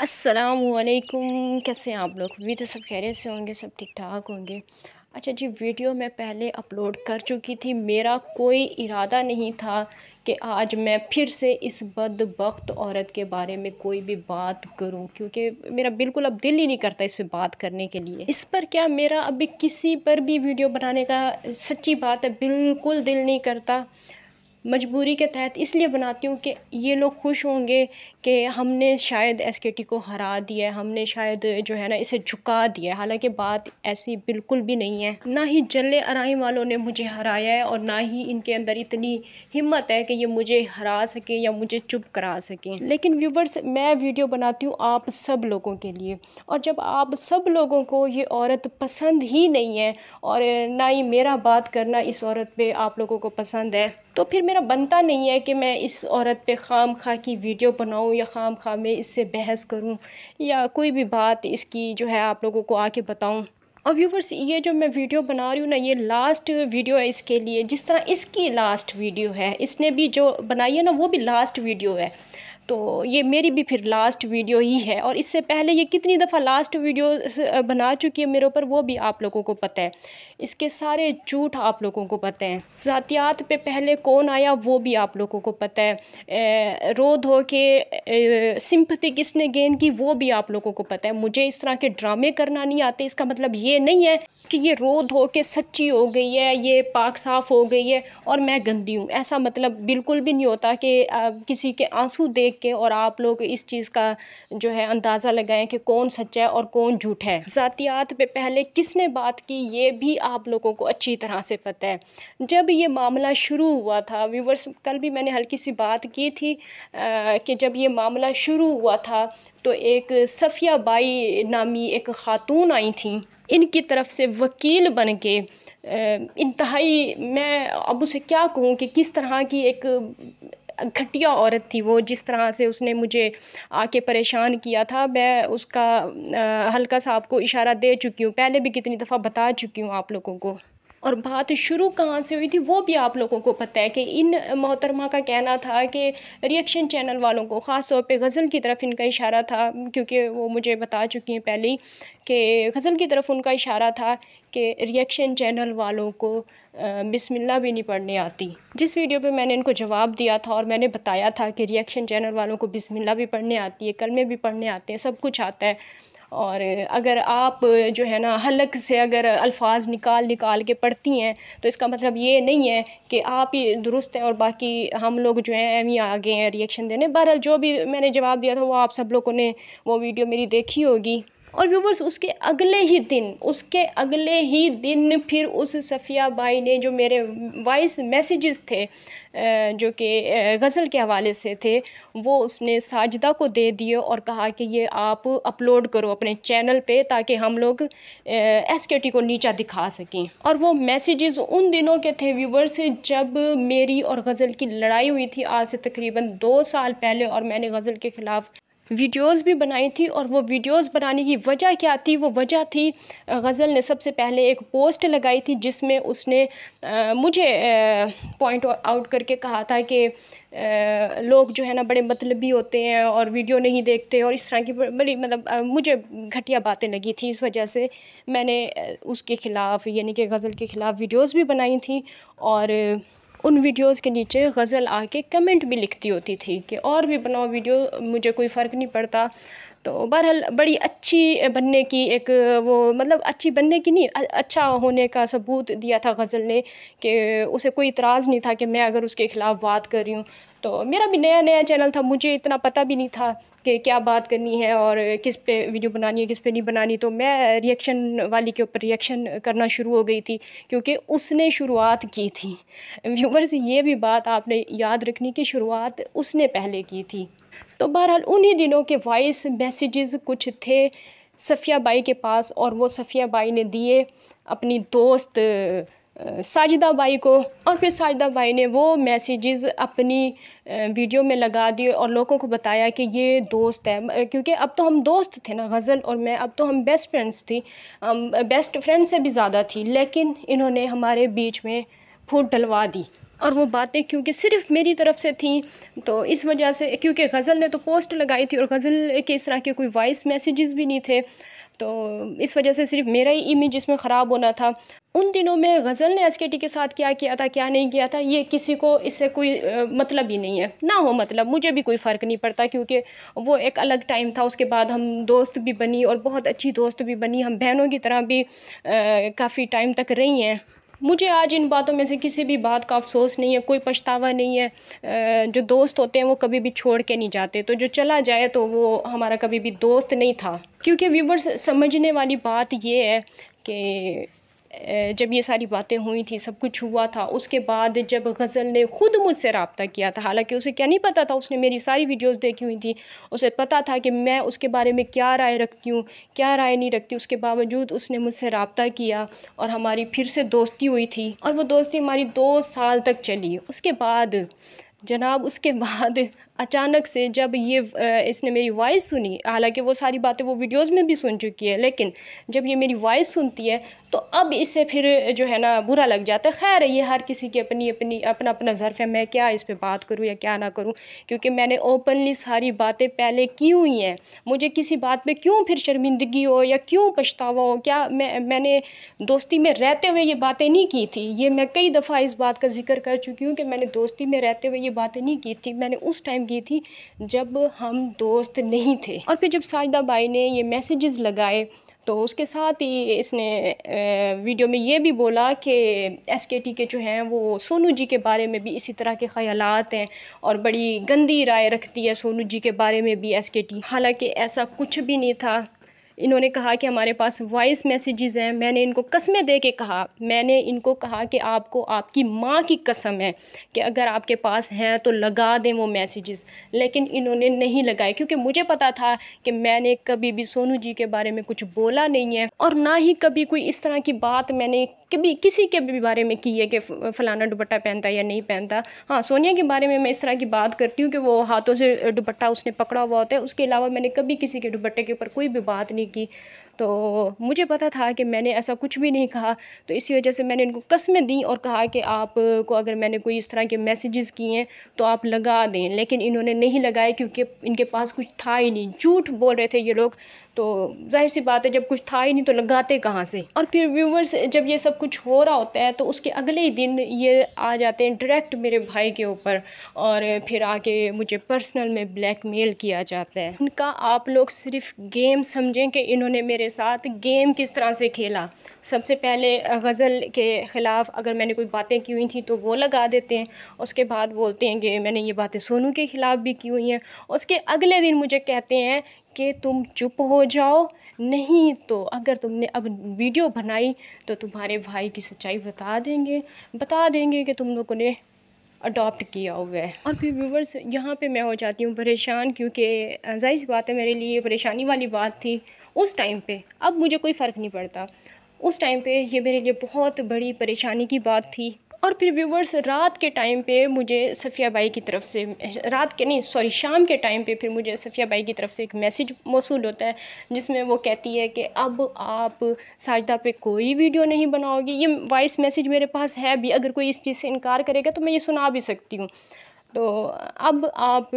अस्सलामुअलैकुम। कैसे हैं आप लोग? भी तो सब खैरियत से होंगे, सब ठीक ठाक होंगे। अच्छा जी, वीडियो मैं पहले अपलोड कर चुकी थी। मेरा कोई इरादा नहीं था कि आज मैं फिर से इस बदबख्त औरत के बारे में कोई भी बात करूं, क्योंकि मेरा बिल्कुल अब दिल ही नहीं करता इस पर बात करने के लिए। इस पर क्या मेरा अभी किसी पर भी वीडियो बनाने का, सच्ची बात है, बिल्कुल दिल नहीं करता। मजबूरी के तहत इसलिए बनाती हूँ कि ये लोग खुश होंगे कि हमने शायद एसकेटी को हरा दिया है, हमने शायद जो है ना इसे झुका दिया है। हालांकि बात ऐसी बिल्कुल भी नहीं है। ना ही जल्ले अराई वालों ने मुझे हराया है और ना ही इनके अंदर इतनी हिम्मत है कि ये मुझे हरा सकें या मुझे चुप करा सकें। लेकिन व्यूवर्स, मैं वीडियो बनाती हूँ आप सब लोगों के लिए, और जब आप सब लोगों को ये औरत पसंद ही नहीं है और ना ही मेरा बात करना इस औरत पे आप लोगों को पसंद है, तो फिर मेरा बनता नहीं है कि मैं इस औरत पे खाम खा की वीडियो बनाऊं या खाम खा में इससे बहस करूं या कोई भी बात इसकी जो है आप लोगों को आके बताऊं। और व्यूवर्स, ये जो मैं वीडियो बना रही हूँ ना, ये लास्ट वीडियो है इसके लिए। जिस तरह इसकी लास्ट वीडियो है, इसने भी जो बनाई है ना वो भी लास्ट वीडियो है, तो ये मेरी भी फिर लास्ट वीडियो ही है। और इससे पहले ये कितनी दफ़ा लास्ट वीडियो बना चुकी है मेरे ऊपर, वो भी आप लोगों को पता है। इसके सारे झूठ आप लोगों को पता है। ज़ातियात पे पहले कौन आया वो भी आप लोगों को पता है। रो धो के सिंपैथी किसने गेन की वो भी आप लोगों को पता है। मुझे इस तरह के ड्रामे करना नहीं आते। इसका मतलब ये नहीं है कि ये रो धो के सच्ची हो गई है, ये पाक साफ़ हो गई है और मैं गंदी हूँ। ऐसा मतलब बिल्कुल भी नहीं होता कि किसी के आंसू देख के और आप लोग इस चीज़ का जो है अंदाज़ा लगाएं कि कौन सच्चा है और कौन झूठ है। ज़ातियात पे पहले किसने बात की ये भी आप लोगों को अच्छी तरह से पता है। जब ये मामला शुरू हुआ था व्यूवर्स, कल भी मैंने हल्की सी बात की थी कि जब ये मामला शुरू हुआ था तो एक सफ़िया बाई नामी एक ख़ातून आई थी, इनकी तरफ से वकील बन के इंतहाई, मैं अब उसे क्या कहूँ कि किस तरह की एक घटिया औरत थी वो। जिस तरह से उसने मुझे आके परेशान किया था, मैं उसका हल्का सा आपको इशारा दे चुकी हूँ, पहले भी कितनी दफ़ा बता चुकी हूँ आप लोगों को। और बात शुरू कहाँ से हुई थी वो भी आप लोगों को पता है कि इन मोहतरमा का कहना था कि रिएक्शन चैनल वालों को, ख़ास तौर पे गज़ल की तरफ इनका इशारा था, क्योंकि वो मुझे बता चुकी हैं पहले ही कि गज़ल की तरफ उनका इशारा था कि रिएक्शन चैनल वालों को बिस्मिल्लाह भी नहीं पढ़ने आती। जिस वीडियो पे मैंने इनको जवाब दिया था और मैंने बताया था कि रिएक्शन चैनल वालों को बिस्मिल्लाह भी पढ़ने आती है, कलमे भी पढ़ने आते हैं, सब कुछ आता है। और अगर आप जो है ना हलक से अगर अल्फाज निकाल निकाल के पढ़ती हैं तो इसका मतलब ये नहीं है कि आप ही दुरुस्त हैं और बाकी हम लोग जो हैं एम ही आगे हैं रिएक्शन देने। बहरहाल जो भी मैंने जवाब दिया था वो आप सब लोगों ने वो वीडियो मेरी देखी होगी। और व्यूवर्स, उसके अगले ही दिन फिर उस सफ़िया बाई ने जो मेरे वॉइस मैसेजेस थे जो कि गज़ल के हवाले से थे, वो उसने साजिदा को दे दिए और कहा कि ये आप अपलोड करो अपने चैनल पे ताकि हम लोग एसकेटी को नीचा दिखा सकें। और वो मैसेजेस उन दिनों के थे व्यूवर्स जब मेरी और गज़ल की लड़ाई हुई थी, आज से तकरीबन 2 साल पहले, और मैंने गज़ल के ख़िलाफ़ वीडियोस भी बनाई थी। और वो वीडियोस बनाने की वजह क्या थी? वो वजह थी, गज़ल ने सबसे पहले एक पोस्ट लगाई थी जिसमें उसने मुझे पॉइंट आउट करके कहा था कि लोग जो है ना बड़े मतलबी होते हैं और वीडियो नहीं देखते, और इस तरह की बड़ी मतलब मुझे घटिया बातें लगी थी। इस वजह से मैंने उसके ख़िलाफ़ यानी कि गज़ल के ख़िलाफ़ वीडियोस भी बनाई थी। और उन वीडियोस के नीचे गज़ल आके कमेंट भी लिखती होती थी कि और भी बनाओ वीडियो, मुझे कोई फ़र्क नहीं पड़ता। तो बहरहाल बड़ी अच्छी बनने की एक वो मतलब अच्छी बनने की नहीं, अच्छा होने का सबूत दिया था गज़ल ने कि उसे कोई इतराज़ नहीं था कि मैं अगर उसके ख़िलाफ़ बात कर रही हूँ। तो मेरा भी नया नया चैनल था, मुझे इतना पता भी नहीं था कि क्या बात करनी है और किस पे वीडियो बनानी है किस पे नहीं बनानी। तो मैं रिएक्शन वाली के ऊपर रिएक्शन करना शुरू हो गई थी क्योंकि उसने शुरुआत की थी। व्यूवर्स, ये भी बात आपने याद रखनी कि शुरुआत उसने पहले की थी। तो बहरहाल उन्हीं दिनों के वॉइस मैसेजेस कुछ थे सफ़िया बाई के पास, और वो सफ़िया बाई ने दिए अपनी दोस्त साजिदा बाई को। और फिर साजिदा बाई ने वो मैसेजेस अपनी वीडियो में लगा दिए और लोगों को बताया कि ये दोस्त है, क्योंकि अब तो हम दोस्त थे ना गज़ल और मैं, अब तो हम बेस्ट फ्रेंड्स थी, बेस्ट फ्रेंड से भी ज़्यादा थी। लेकिन इन्होंने हमारे बीच में फूट डलवा दी। और वो बातें क्योंकि सिर्फ मेरी तरफ से थी, तो इस वजह से, क्योंकि गज़ल ने तो पोस्ट लगाई थी और गज़ल के इस तरह के कोई वॉइस मैसेजेस भी नहीं थे, तो इस वजह से सिर्फ मेरा ही इमेज इसमें ख़राब होना था। उन दिनों में गज़ल ने एसकेटी के साथ क्या किया था, क्या नहीं किया था, ये किसी को इससे कोई मतलब ही नहीं है। ना हो मतलब, मुझे भी कोई फ़र्क नहीं पड़ता, क्योंकि वो एक अलग टाइम था। उसके बाद हम दोस्त भी बनी और बहुत अच्छी दोस्त भी बनी, हम बहनों की तरह भी काफ़ी टाइम तक रही हैं। मुझे आज इन बातों में से किसी भी बात का अफसोस नहीं है, कोई पछतावा नहीं है। जो दोस्त होते हैं वो कभी भी छोड़ के नहीं जाते, तो जो चला जाए तो वो हमारा कभी भी दोस्त नहीं था। क्योंकि व्यूवर्स, समझने वाली बात ये है कि जब ये सारी बातें हुई थी, सब कुछ हुआ था, उसके बाद जब गज़ल ने ख़ुद मुझसे रब्ता किया था, हालांकि उसे क्या नहीं पता था, उसने मेरी सारी वीडियोस देखी हुई थी, उसे पता था कि मैं उसके बारे में क्या राय रखती हूँ, क्या राय नहीं रखती। उसके बावजूद उसने मुझसे रब्ता किया और हमारी फिर से दोस्ती हुई थी, और वो दोस्ती हमारी 2 साल तक चली। उसके बाद जनाब, उसके बाद अचानक से जब ये इसने मेरी वॉइस सुनी, हालांकि वो सारी बातें वो वीडियोस में भी सुन चुकी है, लेकिन जब ये मेरी वॉइस सुनती है तो अब इससे फिर जो है ना बुरा लग जाता है। खैर, ये हर किसी की अपना अपना ज़र्फ़ है, मैं क्या इस पे बात करूँ या क्या ना करूँ, क्योंकि मैंने ओपनली सारी बातें पहले की हुई हैं। मुझे किसी बात पे क्यों फिर शर्मिंदगी हो या क्यों पछतावा हो? क्या मैंने दोस्ती में रहते हुए ये बातें नहीं की थी? ये मैं कई दफ़ा इस बात का जिक्र कर चुकी हूँ कि मैंने दोस्ती में रहते हुए ये बातें नहीं की थी। मैंने उस टाइम की थी जब हम दोस्त नहीं थे। और फिर जब साजिदा बाई ने ये मैसेजेस लगाए, तो उसके साथ ही इसने वीडियो में ये भी बोला कि एसकेटी के जो हैं वो सोनू जी के बारे में भी इसी तरह के ख़यालात हैं और बड़ी गंदी राय रखती है सोनू जी के बारे में भी एसकेटी। हालांकि ऐसा कुछ भी नहीं था। इन्होंने कहा कि हमारे पास वॉइस मैसेजेस हैं। मैंने इनको कस्में दे के कहा, मैंने इनको कहा कि आपको आपकी माँ की कसम है कि अगर आपके पास हैं तो लगा दें वो मैसेजेस, लेकिन इन्होंने नहीं लगाए, क्योंकि मुझे पता था कि मैंने कभी भी सोनू जी के बारे में कुछ बोला नहीं है और ना ही कभी कोई इस तरह की बात मैंने कभी किसी के भी बारे में की है कि फ़लाना दुपट्टा पहनता है या नहीं पहनता। हाँ, सोनिया के बारे में मैं इस तरह की बात करती हूँ कि वो हाथों से दुपट्टा उसने पकड़ा हुआ होता है, उसके अलावा मैंने कभी किसी के दुपट्टे के ऊपर कोई भी बात नहीं की। तो मुझे पता था कि मैंने ऐसा कुछ भी नहीं कहा, तो इसी वजह से मैंने इनको कस्में दी और कहा कि आपको अगर मैंने कोई इस तरह के मैसेजेस किए हैं तो आप लगा दें, लेकिन इन्होंने नहीं लगाए क्योंकि इनके पास कुछ था ही नहीं। झूठ बोल रहे थे ये लोग, तो जाहिर सी बात है जब कुछ था ही नहीं तो लगाते कहाँ से। और फिर व्यूवर्स, जब ये सब कुछ हो रहा होता है तो उसके अगले ही दिन ये आ जाते हैं डायरेक्ट मेरे भाई के ऊपर और फिर आके मुझे पर्सनल में ब्लैकमेल किया जाता है। इनका आप लोग सिर्फ गेम समझें कि इन्होंने मेरे साथ गेम किस तरह से खेला। सबसे पहले गज़ल के ख़िलाफ़ अगर मैंने कोई बातें की हुई थी तो वो लगा देते हैं, उसके बाद बोलते हैं कि मैंने ये बातें सोनू के ख़िलाफ़ भी की हुई हैं। उसके अगले दिन मुझे कहते हैं कि तुम चुप हो जाओ, नहीं तो अगर तुमने अब वीडियो बनाई तो तुम्हारे भाई की सच्चाई बता देंगे कि तुम लोगों ने अडॉप्ट किया हुआ है। और फिर व्यूवर्स, यहाँ पे मैं हो जाती हूँ परेशान, क्योंकि ज़ाहिर सी बात है मेरे लिए परेशानी वाली बात थी उस टाइम पे। अब मुझे कोई फ़र्क नहीं पड़ता, उस टाइम पे ये मेरे लिए बहुत बड़ी परेशानी की बात थी। और फिर व्यूवर्स, रात के टाइम पे मुझे सफ़िया बाई की तरफ से, शाम के टाइम पे फिर मुझे सफ़िया बाई की तरफ से एक मैसेज मौसूल होता है जिसमें वो कहती है कि अब आप साजिदा पे कोई वीडियो नहीं बनाओगी। ये वॉइस मैसेज मेरे पास है भी, अगर कोई इस चीज़ से इनकार करेगा तो मैं ये सुना भी सकती हूँ। तो अब आप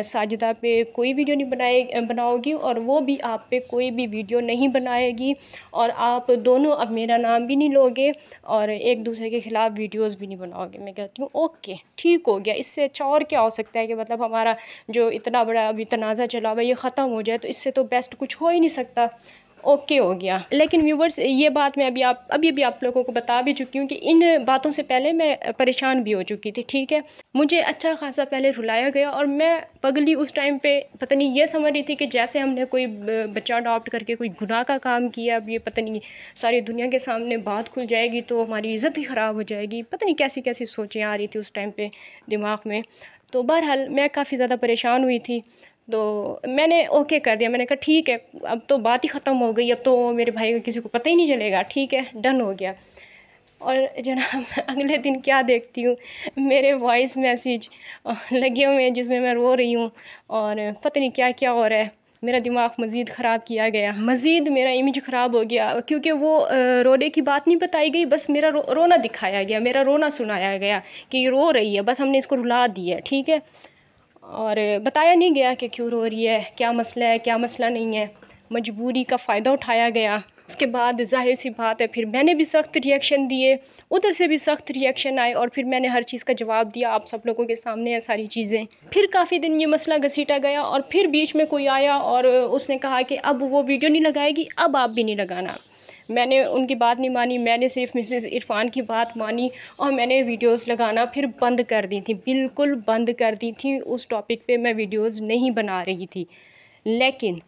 साजिदा पे कोई वीडियो नहीं बनाओगी और वो भी आप पे कोई भी वीडियो नहीं बनाएगी, और आप दोनों अब मेरा नाम भी नहीं लोगे और एक दूसरे के ख़िलाफ़ वीडियोस भी नहीं बनाओगे। मैं कहती हूँ ओके, ठीक हो गया, इससे अच्छा और क्या हो सकता है कि मतलब हमारा जो इतना बड़ा अभी तनाज़ा चला हुआ है ये ख़त्म हो जाए, तो इससे तो बेस्ट कुछ हो ही नहीं सकता। ओके हो गया। लेकिन व्यूवर्स, ये बात मैं अभी भी आप लोगों को बता भी चुकी हूँ कि इन बातों से पहले मैं परेशान भी हो चुकी थी, ठीक है। मुझे अच्छा खासा पहले रुलाया गया और मैं पगली उस टाइम पे पता नहीं ये समझ रही थी कि जैसे हमने कोई बच्चा अडॉप्ट करके कोई गुनाह का काम किया, अब ये पता नहीं सारी दुनिया के सामने बात खुल जाएगी तो हमारी इज़्ज़त ही ख़राब हो जाएगी। पता नहीं कैसी कैसी सोचें आ रही थी उस टाइम पे दिमाग में। तो बहरहाल मैं काफ़ी ज़्यादा परेशान हुई थी, तो मैंने ओके कर दिया। मैंने कहा ठीक है, अब तो बात ही ख़त्म हो गई, अब तो मेरे भाई का किसी को पता ही नहीं चलेगा, ठीक है, डन हो गया। और जनाब, अगले दिन क्या देखती हूँ, मेरे वॉइस मैसेज लगे हुए हैं जिसमें मैं रो रही हूँ और पता नहीं क्या क्या हो रहा है। मेरा दिमाग मज़ीद ख़राब किया गया, मज़ीद मेरा इमेज ख़राब हो गया, क्योंकि वो रोने की बात नहीं बताई गई, बस मेरा रोना दिखाया गया, मेरा रोना सुनाया गया कि ये रो रही है, बस हमने इसको रुला दिया, ठीक है। और बताया नहीं गया कि क्यों रो रही है, क्या मसला है, क्या मसला नहीं है। मजबूरी का फ़ायदा उठाया गया। उसके बाद ज़ाहिर सी बात है फिर मैंने भी सख्त रिएक्शन दिए, उधर से भी सख्त रिएक्शन आए, और फिर मैंने हर चीज़ का जवाब दिया। आप सब लोगों के सामने है सारी चीज़ें। फिर काफ़ी दिन ये मसला घसीटा गया, और फिर बीच में कोई आया और उसने कहा कि अब वो वीडियो नहीं लगाएगी, अब आप भी नहीं लगाना। मैंने उनकी बात नहीं मानी, मैंने सिर्फ मिसेस इरफान की बात मानी, और मैंने वीडियोस लगाना फिर बंद कर दी थी, बिल्कुल बंद कर दी थी। उस टॉपिक पे मैं वीडियोस नहीं बना रही थी। लेकिन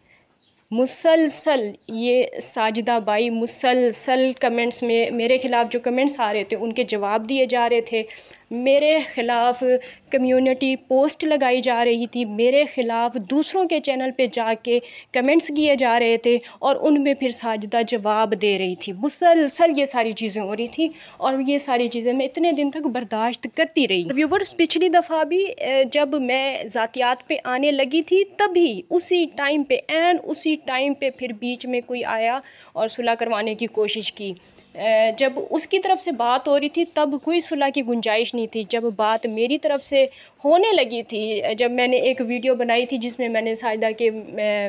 मुसलसल ये साजिदा बाई मुसलसल कमेंट्स में मेरे ख़िलाफ़ जो कमेंट्स आ रहे थे उनके जवाब दिए जा रहे थे, मेरे ख़िलाफ़ कम्युनिटी पोस्ट लगाई जा रही थी, मेरे ख़िलाफ़ दूसरों के चैनल पे जाके कमेंट्स किए जा रहे थे, और उनमें फिर साजिदा जवाब दे रही थी। मुसलसल ये सारी चीज़ें हो रही थी, और ये सारी चीज़ें मैं इतने दिन तक बर्दाश्त करती रही। व्यूवर्स, पिछली दफ़ा भी जब मैं ज़ातियात पे आने लगी थी, तभी उसी टाइम पे उसी टाइम पे फिर बीच में कोई आया और सुलह करवाने की कोशिश की। जब उसकी तरफ से बात हो रही थी तब कोई सुलह की गुंजाइश नहीं थी। जब बात मेरी तरफ से होने लगी थी, जब मैंने एक वीडियो बनाई थी जिसमें मैंने साजिदा के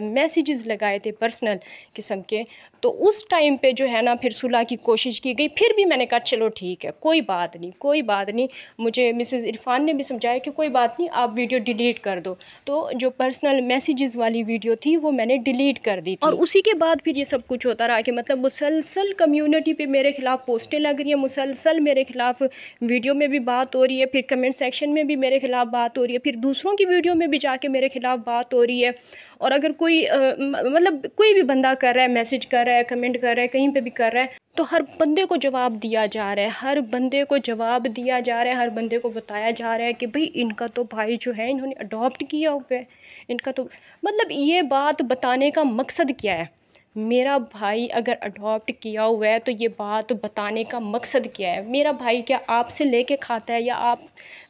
मैसेजेस लगाए थे पर्सनल किस्म के, तो उस टाइम पे जो है ना फिर सुलह की कोशिश की गई। फिर भी मैंने कहा चलो ठीक है, कोई बात नहीं, कोई बात नहीं। मुझे मिसेस इरफान ने भी समझाया कि कोई बात नहीं, आप वीडियो डिलीट कर दो। तो जो पर्सनल मैसेजेस वाली वीडियो थी वो मैंने डिलीट कर दी थी, और उसी के बाद फिर ये सब कुछ होता रहा कि मतलब मुसलसल कम्युनिटी पे मेरे ख़िलाफ़ पोस्टें लग रही हैं, मुसलसल मेरे ख़िलाफ़ वीडियो में भी बात हो रही है, फिर कमेंट सेक्शन में भी मेरे ख़िलाफ़ बात हो रही है, फिर दूसरों की वीडियो में भी जाके मेरे ख़िलाफ़ बात हो रही है। और अगर कोई मतलब कोई भी बंदा कर रहा है, मैसेज कर रहा है, कमेंट कर रहा है, कहीं पे भी कर रहा है, तो हर बंदे को जवाब दिया जा रहा है, हर बंदे को जवाब दिया जा रहा है, हर बंदे को बताया जा रहा है कि भाई इनका तो भाई जो है इन्होंने अडॉप्ट किया हुआ है, इनका तो मतलब ये बात बताने का मकसद क्या है? मेरा भाई अगर अडॉप्ट किया हुआ है तो ये बात बताने का मकसद क्या है? मेरा भाई क्या आपसे लेके खाता है, या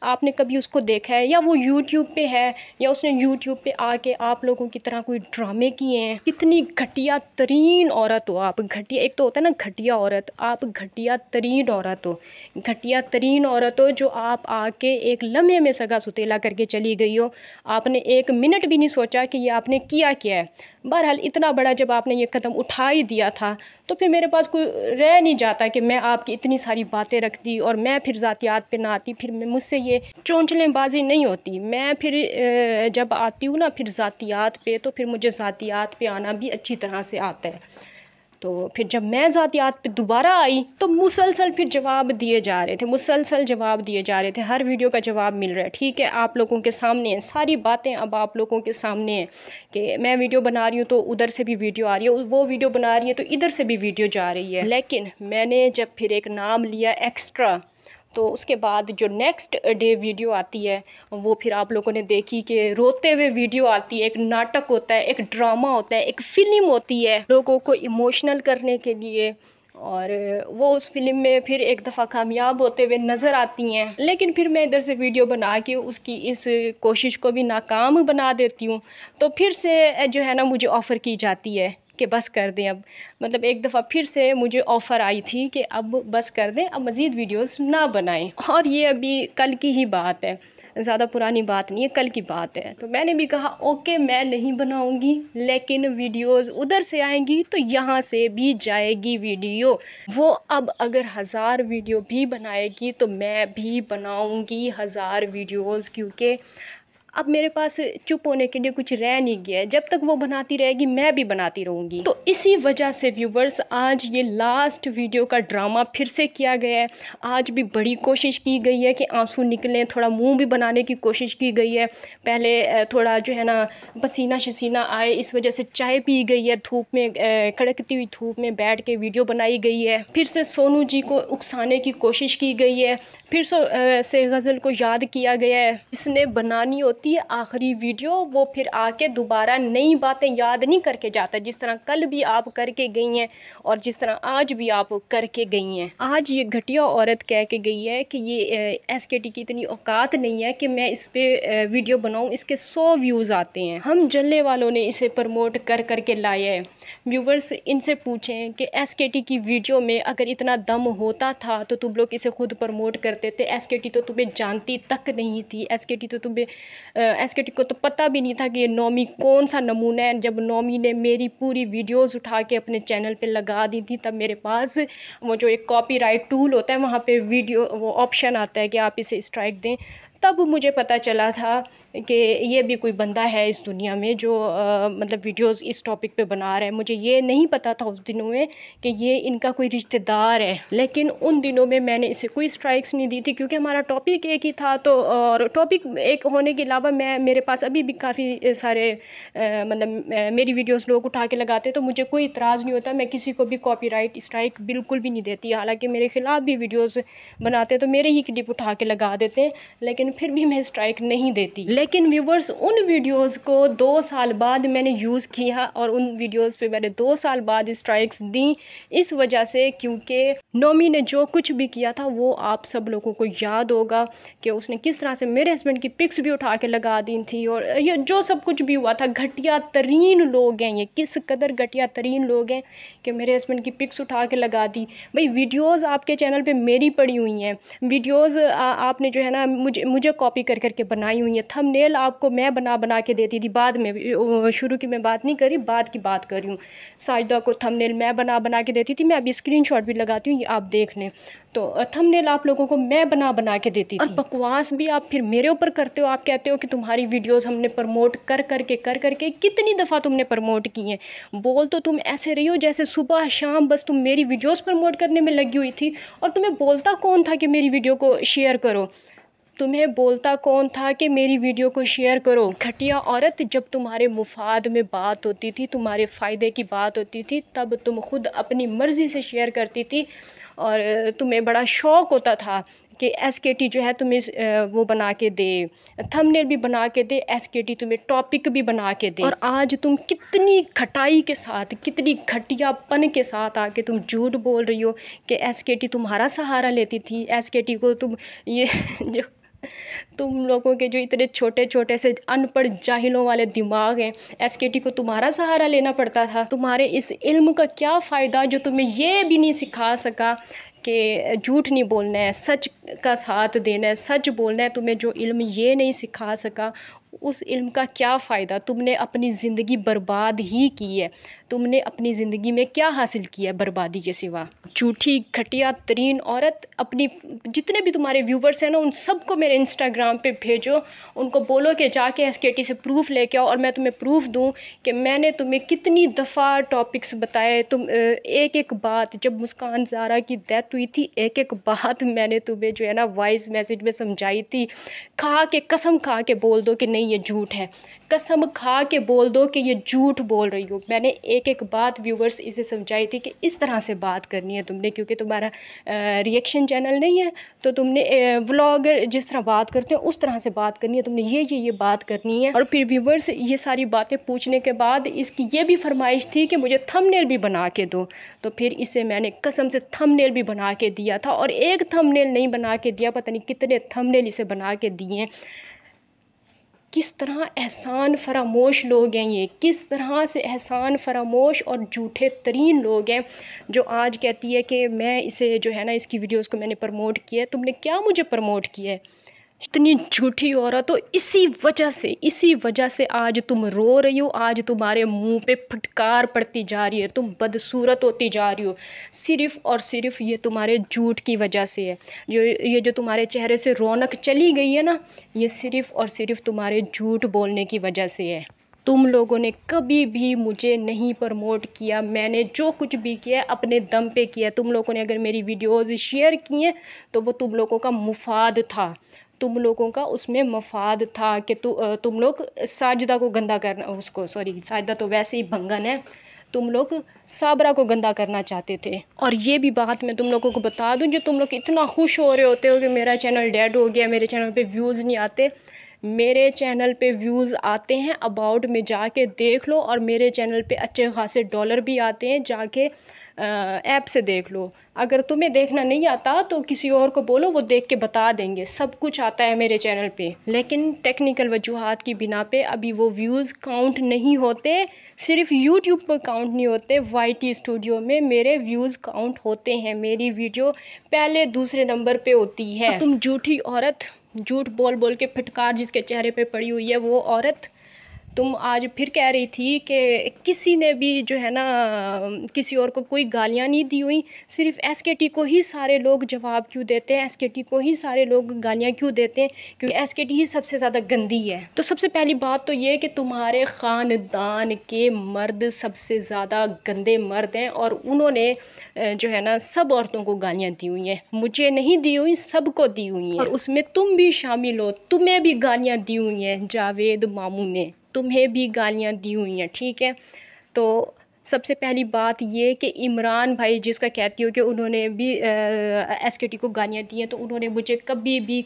आपने कभी उसको देखा है, या वो यूट्यूब पे है, या उसने यूट्यूब पे आके आप लोगों की तरह कोई ड्रामे किए हैं? कितनी घटिया तरीन औरत हो आप। घटिया एक तो होता है ना घटिया औरत, आप घटिया तरीन औरत हो, घटिया तरीन औरत हो जो आप आके एक लम्हे में सगा सुतेला करके चली गई हो। आपने एक मिनट भी नहीं सोचा कि ये आपने किया क्या है। बहरहाल इतना बड़ा जब आपने ये कदम उठा ही दिया था तो फिर मेरे पास कोई रह नहीं जाता कि मैं आपकी इतनी सारी बातें रखती और मैं फिर ज़ातियात पे ना आती। फिर मुझसे ये चोंचलेबाजी नहीं होती। मैं फिर जब आती हूँ ना फिर ज़ातियात पे, तो फिर मुझे ज़ातियात पे आना भी अच्छी तरह से आता है। तो फिर जब मैं ज़ातियात पे दोबारा आई तो मुसलसल फिर जवाब दिए जा रहे थे, मुसलसल जवाब दिए जा रहे थे, हर वीडियो का जवाब मिल रहा है। ठीक है, आप लोगों के सामने है सारी बातें, अब आप लोगों के सामने है कि मैं वीडियो बना रही हूँ तो उधर से भी वीडियो आ रही है, वो वीडियो बना रही है तो इधर से भी वीडियो जा रही है। लेकिन मैंने जब फिर एक नाम लिया एक्स्ट्रा, तो उसके बाद जो नेक्स्ट डे वीडियो आती है वो फिर आप लोगों ने देखी कि रोते हुए वीडियो आती है। एक नाटक होता है, एक ड्रामा होता है, एक फ़िल्म होती है लोगों को इमोशनल करने के लिए, और वो उस फिल्म में फिर एक दफ़ा कामयाब होते हुए नज़र आती हैं। लेकिन फिर मैं इधर से वीडियो बना के उसकी इस कोशिश को भी नाकाम बना देती हूँ। तो फिर से जो है ना मुझे ऑफ़र की जाती है कि बस कर दें अब, मतलब एक दफ़ा फिर से मुझे ऑफ़र आई थी कि अब बस कर दें, अब मज़ीद वीडियोस ना बनाएं। और ये अभी कल की ही बात है, ज़्यादा पुरानी बात नहीं है, कल की बात है। तो मैंने भी कहा ओके मैं नहीं बनाऊंगी, लेकिन वीडियोस उधर से आएंगी तो यहाँ से भी जाएगी वीडियो। वो अब अगर 1000 वीडियो भी बनाएगी तो मैं भी बनाऊंगी 1000 वीडियोस, क्योंकि अब मेरे पास चुप होने के लिए कुछ रह नहीं गया है। जब तक वो बनाती रहेगी मैं भी बनाती रहूँगी। तो इसी वजह से व्यूवर्स आज ये लास्ट वीडियो का ड्रामा फिर से किया गया है। आज भी बड़ी कोशिश की गई है कि आंसू निकलें, थोड़ा मुंह भी बनाने की कोशिश की गई है। पहले थोड़ा जो है ना पसीना शसीना आए, इस वजह से चाय पी गई है, धूप में कड़कती हुई धूप में बैठ के वीडियो बनाई गई है। फिर से सोनू जी को उकसाने की कोशिश की गई है, फिर से गज़ल को याद किया गया है। इसने बनानी होती होती है आखिरी वीडियो, वो फिर आके दोबारा नई बातें याद नहीं करके जाता, जिस तरह कल भी आप करके गई हैं और जिस तरह आज भी आप करके गई हैं। आज ये घटिया औरत कह के गई है कि ये SKT की इतनी औकात नहीं है कि मैं इस पर वीडियो बनाऊँ, इसके 100 व्यूज़ आते हैं। हम जलने वालों ने इसे प्रमोट कर करके लाया है। व्यूवर्स इनसे पूछें कि SKT की वीडियो में अगर इतना दम होता था तो तुम लोग इसे खुद प्रमोट करते थे। SKT तो तुम्हें जानती तक नहीं थी। SKT को तो पता भी नहीं था कि ये नौमी कौन सा नमूना है। जब नौमी ने मेरी पूरी वीडियोस उठा के अपने चैनल पे लगा दी थी, तब मेरे पास वो जो एक कॉपीराइट टूल होता है, वहाँ पे वीडियो वो ऑप्शन आता है कि आप इसे स्ट्राइक दें। तब मुझे पता चला था कि ये भी कोई बंदा है इस दुनिया में जो मतलब वीडियोस इस टॉपिक पे बना रहा है। मुझे ये नहीं पता था उस दिनों में कि ये इनका कोई रिश्तेदार है, लेकिन उन दिनों में मैंने इसे कोई स्ट्राइक्स नहीं दी थी क्योंकि हमारा टॉपिक एक ही था। तो और टॉपिक एक होने के अलावा मेरे पास अभी भी काफ़ी सारे मतलब मेरी वीडियोस लोग उठा के लगाते, तो मुझे कोई इतराज़ नहीं होता। मैं किसी को भी कॉपीराइट स्ट्राइक बिल्कुल भी नहीं देती। हालांकि मेरे ख़िलाफ़ भी वीडियोज़ बनाते तो मेरे ही क्लिप उठा के लगा देते हैं, लेकिन फिर भी मैं स्ट्राइक नहीं देती। लेकिन व्यूवर्स उन वीडियोस को 2 साल बाद मैंने यूज़ किया और उन वीडियोस पे मैंने 2 साल बाद स्ट्राइक्स दी, इस वजह से क्योंकि नौमी ने जो कुछ भी किया था वो आप सब लोगों को याद होगा कि उसने किस तरह से मेरे हस्बैंड की पिक्स भी उठा के लगा दी थी। और ये जो सब कुछ भी हुआ था, घटिया तरीन लोग हैं ये, किस कदर घटिया तरीन लोग हैं कि मेरे हस्बैंड की पिक्स उठा के लगा दी। भाई वीडियोज़ आपके चैनल पर मेरी पड़ी हुई हैं, वीडियोज़ आपने जो है ना मुझे कॉपी कर करके बनाई हुई है। थंबनेल आपको मैं बना के देती थी, बाद में शुरू की मैं बात नहीं करी, बाद की बात कर रही हूँ। साजिदा को थंबनेल मैं बना के देती थी। मैं अभी स्क्रीनशॉट भी लगाती हूँ, ये आप देख लें। तो थंबनेल आप लोगों को मैं बना के देती थी। और बकवास भी आप फिर मेरे ऊपर करते हो। आप कहते हो कि तुम्हारी वीडियोस हमने प्रमोट कर करके कितनी दफ़ा तुमने प्रमोट की हैं। बोल तो तुम ऐसे रही हो जैसे सुबह शाम बस तुम मेरी वीडियोस प्रमोट करने में लगी हुई थी। और तुम्हें बोलता कौन था कि मेरी वीडियो को शेयर करो? तुम्हें बोलता कौन था कि मेरी वीडियो को शेयर करो? घटिया औरत, जब तुम्हारे मुफाद में बात होती थी, तुम्हारे फ़ायदे की बात होती थी, तब तुम खुद अपनी मर्ज़ी से शेयर करती थी और तुम्हें बड़ा शौक़ होता था कि SKT जो है तुम्हें वो बना के दे, थंबनेल भी बना के दे, SKT तुम्हें टॉपिक भी बना के दे। और आज तुम कितनी खटाई के साथ, कितनी घटियापन के साथ आके तुम झूठ बोल रही हो कि SKT तुम्हारा सहारा लेती थी। SKT को तुम ये जो तुम लोगों के जो इतने छोटे छोटे से अनपढ़ जाहिलों वाले दिमाग हैं, SKT को तुम्हारा सहारा लेना पड़ता था। तुम्हारे इस इल्म का क्या फ़ायदा जो तुम्हें ये भी नहीं सिखा सका कि झूठ नहीं बोलना है, सच का साथ देना है, सच बोलना है। तुम्हें जो इल्म ये नहीं सिखा सका, उस इल्म का क्या फ़ायदा? तुमने अपनी ज़िंदगी बर्बाद ही की है। तुमने अपनी ज़िंदगी में क्या हासिल किया है बर्बादी के सिवा? झूठी घटिया तरीन औरत, अपनी जितने भी तुम्हारे व्यूवर्स हैं ना, उन सबको मेरे इंस्टाग्राम पे भेजो। उनको बोलो कि जाके SKT से प्रूफ लेके आओ और मैं तुम्हें प्रूफ दूँ कि मैंने तुम्हें कितनी दफ़ा टॉपिक्स बताए। तुम एक एक बात, जब मुस्कान ज़ारा की डेथ हुई थी, एक एक बात मैंने तुम्हें जो है ना वॉइस मैसेज में समझाई थी। कसम खा के बोल दो कि नहीं ये झूठ है, कसम खा के बोल दो कि ये झूठ बोल रही हो। मैंने एक एक बात व्यूवर्स इसे समझाई थी कि इस तरह से बात करनी है तुमने, क्योंकि तुम्हारा रिएक्शन चैनल नहीं है, तो तुमने व्लॉगर जिस तरह बात करते हैं उस तरह से बात करनी है। तुमने ये बात करनी है। और फिर व्यूवर्स ये सारी बातें पूछने के बाद इसकी ये भी फरमाइश थी कि मुझे थंबनेल भी बना के दो। तो फिर इसे मैंने कसम से थंबनेल भी बना के दिया था, और एक थंबनेल नहीं बना के दिया, पता नहीं कितने थंबनेल इसे बना के दिए। किस तरह एहसान फरामोश लोग हैं ये, किस तरह से एहसान फरामोश और झूठे तरीन लोग हैं जो आज कहती है कि मैं इसे जो है ना इसकी वीडियोस को मैंने प्रमोट किया है। तुमने क्या मुझे प्रमोट किया है? इतनी झूठी औरत हो। इसी वजह से आज तुम रो रही हो, आज तुम्हारे मुंह पे फटकार पड़ती जा रही है, तुम बदसूरत होती जा रही हो। सिर्फ़ और सिर्फ ये तुम्हारे झूठ की वजह से है। ये जो तुम्हारे चेहरे से रौनक चली गई है ना, ये सिर्फ़ और सिर्फ तुम्हारे झूठ बोलने की वजह से है। तुम लोगों ने कभी भी मुझे नहीं प्रमोट किया। मैंने जो कुछ भी किया अपने दम पे किया। तुम लोगों ने अगर मेरी वीडियोज़ शेयर की हैं तो वो तुम लोगों का मुफाद था, तुम लोगों का उसमें मफाद था कि तुम लोग साजिदा को गंदा करना, उसको सॉरी साजिदा तो वैसे ही भंगन है, तुम लोग साबरा को गंदा करना चाहते थे। और ये भी बात मैं तुम लोगों को बता दूं, जो तुम लोग इतना खुश हो रहे होते हो कि मेरा चैनल डेड हो गया, मेरे चैनल पे व्यूज़ नहीं आते, मेरे चैनल पे व्यूज़ आते हैं, अबाउट में जाके देख लो, और मेरे चैनल पे अच्छे खासे डॉलर भी आते हैं, जाके ऐप से देख लो। अगर तुम्हें देखना नहीं आता तो किसी और को बोलो, वो देख के बता देंगे। सब कुछ आता है मेरे चैनल पे, लेकिन टेक्निकल वजूहात की बिना पे अभी वो व्यूज़ काउंट नहीं होते। सिर्फ यूट्यूब पर काउंट नहीं होते, YT स्टूडियो में मेरे व्यूज़ काउंट होते हैं। मेरी वीडियो पहले दूसरे नंबर पे होती है। तुम झूठी औरत, झूठ बोल बोल के फिटकार जिसके चेहरे पे पड़ी हुई है, वो औरत तुम आज फिर कह रही थी कि किसी ने भी जो है ना किसी और को कोई गालियाँ नहीं दी हुई, सिर्फ SKT को ही सारे लोग जवाब क्यों देते हैं, SKT को ही सारे लोग गालियाँ क्यों देते हैं, क्योंकि SKT ही सबसे ज़्यादा गंदी है। तो सबसे पहली बात तो ये कि तुम्हारे ख़ानदान के मर्द सबसे ज़्यादा गंदे मर्द हैं, और उन्होंने जो है ना सब औरतों को गालियाँ दी हुई हैं। मुझे नहीं दी हुई, सबको दी हुई हैं, और उसमें तुम भी शामिल हो। तुम्हें भी गालियाँ दी हुई हैं, जावेद मामू ने तुम्हें भी गालियाँ दी हुई हैं, ठीक है। तो सबसे पहली बात ये कि इमरान भाई जिसका कहती हो कि उन्होंने भी SKT को गालियाँ दी हैं, तो उन्होंने मुझे कभी भी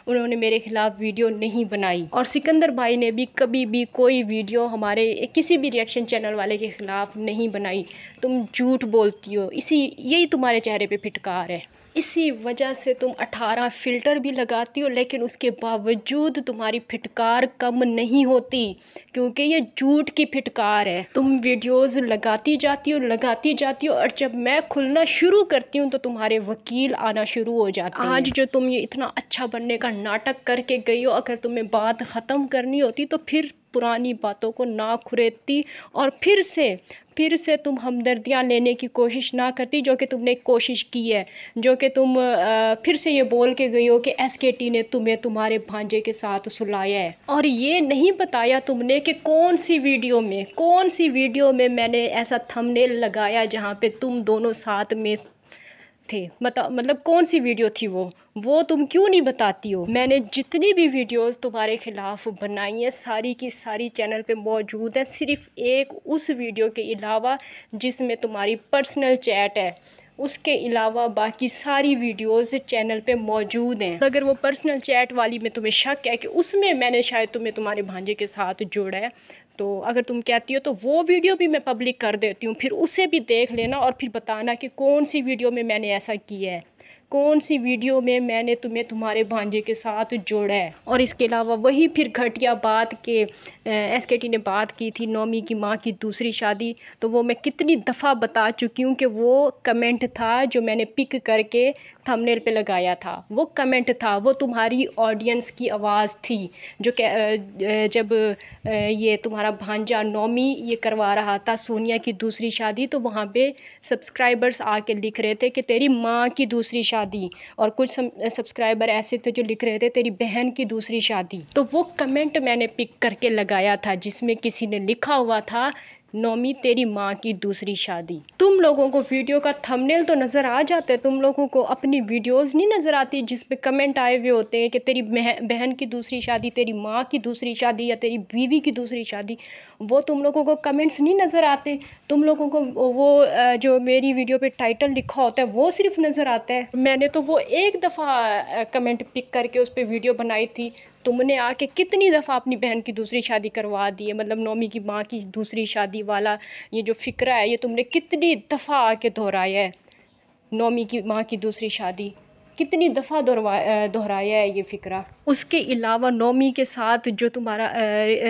उन्होंने मेरे ख़िलाफ़ वीडियो नहीं बनाई, और सिकंदर भाई ने भी कभी भी कोई वीडियो हमारे किसी भी रिएक्शन चैनल वाले के ख़िलाफ़ नहीं बनाई। तुम झूठ बोलती हो, यही तुम्हारे चेहरे पे फिटकार है। इसी वजह से तुम 18 फ़िल्टर भी लगाती हो, लेकिन उसके बावजूद तुम्हारी फिटकार कम नहीं होती, क्योंकि ये झूठ की फिटकार है। तुम वीडियोस लगाती जाती हो, और जब मैं खुलना शुरू करती हूँ तो तुम्हारे वकील आना शुरू हो जाते हैं। आज जो तुम ये इतना अच्छा बनने का नाटक करके गई हो, अगर तुम्हें बात ख़त्म करनी होती तो फिर पुरानी बातों को ना खुरेदती, और फिर से तुम हमदर्दियाँ लेने की कोशिश ना करती, जो कि तुमने कोशिश की है, जो कि तुम फिर से ये बोल के गई हो कि SKT ने तुम्हें तुम्हारे भांजे के साथ सुलाया है। और ये नहीं बताया तुमने कि कौन सी वीडियो में मैंने ऐसा थंबनेल लगाया जहाँ पे तुम दोनों साथ में थे। मतलब कौन सी वीडियो थी वो तुम क्यों नहीं बताती हो। मैंने जितनी भी वीडियोस तुम्हारे ख़िलाफ़ बनाई हैं, सारी की सारी चैनल पे मौजूद है, सिर्फ़ एक उस वीडियो के अलावा जिसमें तुम्हारी पर्सनल चैट है, उसके अलावा बाकी सारी वीडियोस चैनल पे मौजूद हैं। अगर वो पर्सनल चैट वाली में तुम्हें शक है कि उसमें मैंने शायद तुम्हें तुम्हारे भांजे के साथ जोड़ा है, तो अगर तुम कहती हो तो वो वीडियो भी मैं पब्लिक कर देती हूँ, फिर उसे भी देख लेना और फिर बताना कि कौन सी वीडियो में मैंने ऐसा किया है, कौन सी वीडियो में मैंने तुम्हें तुम्हारे भांजे के साथ जोड़ा है। और इसके अलावा वही फिर घटिया बात के SKT ने बात की थी नौमी की माँ की दूसरी शादी, तो वो मैं कितनी दफ़ा बता चुकी हूँ कि वो कमेंट था जो मैंने पिक करके थंबनेल पे लगाया था। वो कमेंट था, वो तुम्हारी ऑडियंस की आवाज़ थी, जो जब ये तुम्हारा भांजा नौमी ये करवा रहा था सोनिया की दूसरी शादी, तो वहाँ पे सब्सक्राइबर्स आके लिख रहे थे कि तेरी माँ की दूसरी शादी, और कुछ सब्सक्राइबर ऐसे थे जो लिख रहे थे तेरी बहन की दूसरी शादी। तो वो कमेंट मैंने पिक करके लगाया था जिसमें किसी ने लिखा हुआ था नौमी तेरी माँ की दूसरी शादी। तुम लोगों को वीडियो का थंबनेल तो नज़र आ जाता है, तुम लोगों को अपनी वीडियोस नहीं नज़र आती जिस पे कमेंट आए हुए होते हैं कि तेरी बहन की दूसरी शादी, तेरी माँ की दूसरी शादी, या तेरी बीवी की दूसरी शादी। वो तुम लोगों को कमेंट्स नहीं नज़र आते, तुम लोगों को वो जो मेरी वीडियो पे टाइटल लिखा होता है वो सिर्फ नज़र आता है। मैंने तो वो एक दफ़ा कमेंट पिक करके उस पर वीडियो बनाई थी, तुमने आके कितनी दफ़ा अपनी बहन की दूसरी शादी करवा दी है। मतलब नौमी की माँ की दूसरी शादी वाला ये जो फ़िक्रा है, ये तुमने कितनी दफ़ा आके दोहराया है। नौमी की माँ की दूसरी शादी कितनी दफ़ा दोहराया है ये फ़िक्रा। उसके अलावा नौमी के साथ जो तुम्हारा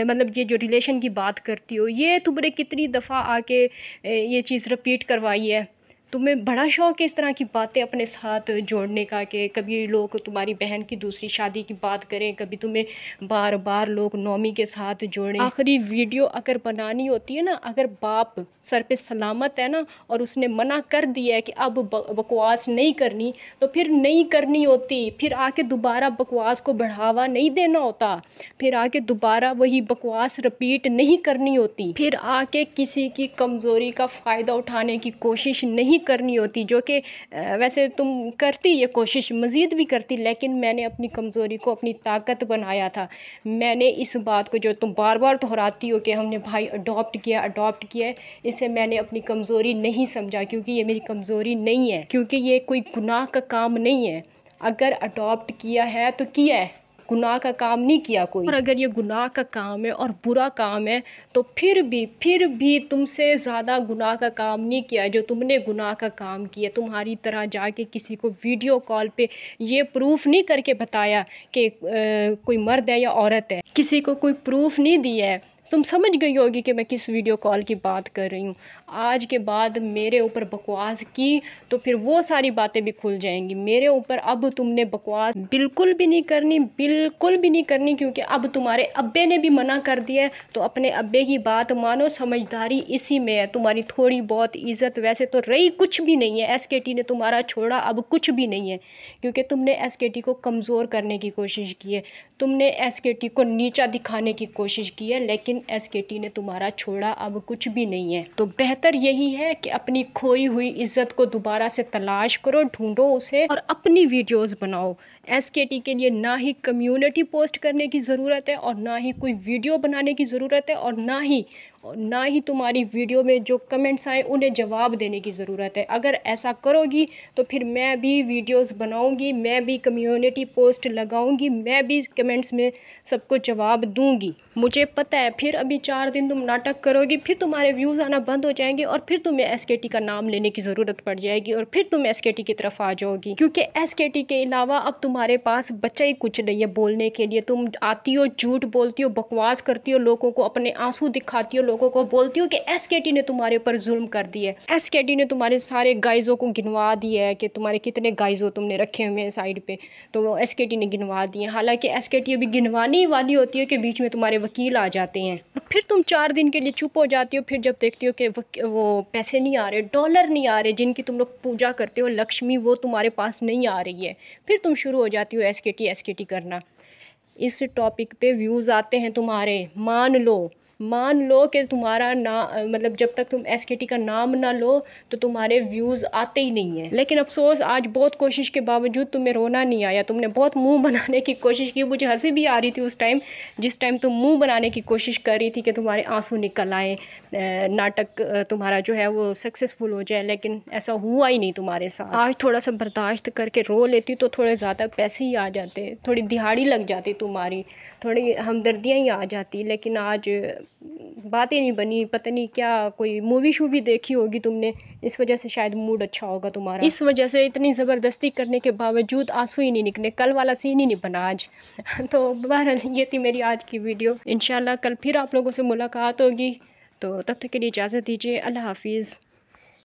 मतलब ये जो रिलेशन की बात करती हो, ये तुमने कितनी दफ़ा आके ये चीज़ रिपीट करवाई है। तुम्हें बड़ा शौक़ है इस तरह की बातें अपने साथ जोड़ने का, कि कभी लोग तुम्हारी बहन की दूसरी शादी की बात करें, कभी तुम्हें बार बार लोग नौमी के साथ जोड़ें। आखिरी वीडियो अगर बनानी होती है ना, अगर बाप सर पे सलामत है ना और उसने मना कर दिया है कि अब बकवास नहीं करनी, तो फिर नहीं करनी होती, फिर आके दोबारा बकवास को बढ़ावा नहीं देना होता, फिर आके दोबारा वही बकवास रिपीट नहीं करनी होती, फिर आके किसी की कमज़ोरी का फ़ायदा उठाने की कोशिश नहीं करनी होती, जो कि वैसे तुम करती ये कोशिश, मज़ीद भी करती, लेकिन मैंने अपनी कमज़ोरी को अपनी ताकत बनाया था। मैंने इस बात को जो तुम बार बार दोहराती हो कि हमने भाई अडॉप्ट किया है, इसे मैंने अपनी कमज़ोरी नहीं समझा, क्योंकि ये मेरी कमज़ोरी नहीं है, क्योंकि ये कोई गुनाह का काम नहीं है। अगर अडॉप्ट किया है तो किया है, गुनाह का काम नहीं किया कोई। और अगर ये गुनाह का काम है और बुरा काम है तो फिर भी तुमसे ज़्यादा गुनाह का काम नहीं किया जो तुमने गुनाह का काम किया। तुम्हारी तरह जाके किसी को वीडियो कॉल पे ये प्रूफ नहीं करके बताया कि कोई मर्द है या औरत है, किसी को कोई प्रूफ नहीं दिया है। तुम समझ गई होगी कि मैं किस वीडियो कॉल की बात कर रही हूँ। आज के बाद मेरे ऊपर बकवास की तो फिर वो सारी बातें भी खुल जाएंगी मेरे ऊपर। अब तुमने बकवास बिल्कुल भी नहीं करनी, बिल्कुल भी नहीं करनी, क्योंकि अब तुम्हारे अब्बे ने भी मना कर दिया है। तो अपने अब्बे की बात मानो, समझदारी इसी में है। तुम्हारी थोड़ी बहुत इज़्ज़त वैसे तो रही कुछ भी नहीं है, एसकेटी ने तुम्हारा छोड़ा अब कुछ भी नहीं है, क्योंकि तुमने एसकेटी को कमज़ोर करने की कोशिश की है, तुमने एसकेटी को नीचा दिखाने की कोशिश की है, लेकिन एसकेटी ने तुम्हारा छोड़ा अब कुछ भी नहीं है। तो बेहतर यही है कि अपनी खोई हुई इज्जत को दोबारा से तलाश करो, ढूंढो उसे और अपनी वीडियोस बनाओ। एसकेटी के लिए ना ही कम्युनिटी पोस्ट करने की ज़रूरत है और ना ही कोई वीडियो बनाने की ज़रूरत है और ना ही तुम्हारी वीडियो में जो कमेंट्स आए उन्हें जवाब देने की ज़रूरत है। अगर ऐसा करोगी तो फिर मैं भी वीडियोस बनाऊंगी, मैं भी कम्युनिटी पोस्ट लगाऊंगी, मैं भी कमेंट्स में सबको जवाब दूंगी। मुझे पता है फिर अभी 4 दिन तुम नाटक करोगी, फिर तुम्हारे व्यूज़ आना बंद हो जाएंगे और फिर तुम्हें एसकेटी का नाम लेने की ज़रूरत पड़ जाएगी और फिर तुम एसकेटी की तरफ आ जाओगी, क्योंकि एसकेटी के अलावा अब तुम्हारे पास बच्चा ही कुछ नहीं है बोलने के लिए। तुम आती हो, झूठ बोलती हो, बकवास करती हो, लोगों को अपने आंसू दिखाती हो, लोगों को बोलती हो कि एसकेटी ने तुम्हारे ऊपर जुल्म कर दिया है। एसकेटी ने तुम्हारे सारे गाइज़ों को गिनवा दिया है कि तुम्हारे कितने गाइज़ों तुमने रखे हुए हैं साइड पे, तो वो एसकेटी ने गिनवा दिए। हालांकि एसकेटी अभी गिनवाने वाली होती है कि बीच में तुम्हारे वकील आ जाते हैं। फिर तुम 4 दिन के लिए चुप हो जाती हो, फिर जब देखती हो कि वो पैसे नहीं आ रहे, डॉलर नहीं आ रहे जिनकी तुम लोग पूजा करते हो, लक्ष्मी, वो तुम्हारे पास नहीं आ रही है, फिर तुम शुरू हो जाती हो एसकेटी करना। इस टॉपिक पे व्यूज़ आते हैं तुम्हारे, मान लो कि तुम्हारा ना मतलब जब तक तुम एसकेटी का नाम ना लो तो तुम्हारे व्यूज़ आते ही नहीं है। लेकिन अफसोस आज बहुत कोशिश के बावजूद तुम्हें रोना नहीं आया। तुमने बहुत मुंह बनाने की कोशिश की, मुझे हंसी भी आ रही थी उस टाइम जिस टाइम तुम मुंह बनाने की कोशिश कर रही थी कि तुम्हारे आंसू निकल आए, नाटक तुम्हारा जो है वो सक्सेसफुल हो जाए, लेकिन ऐसा हुआ ही नहीं तुम्हारे साथ। आज थोड़ा सा बर्दाश्त करके रो लेती तो थोड़े ज़्यादा पैसे ही आ जाते, थोड़ी दिहाड़ी लग जाती तुम्हारी, थोड़ी हमदर्दियाँ ही आ जाती, लेकिन आज बातें नहीं बनी। पता नहीं क्या कोई मूवी शूवी देखी होगी तुमने, इस वजह से शायद मूड अच्छा होगा तुम्हारा, इस वजह से इतनी ज़बरदस्ती करने के बावजूद आंसू ही नहीं निकले, कल वाला सीन ही नहीं बना आज। तो बहरहाल ये थी मेरी आज की वीडियो। इंशाल्लाह कल फिर आप लोगों से मुलाकात होगी, तो तब तक के लिए इजाज़त दीजिए। अल्लाह हाफिज़।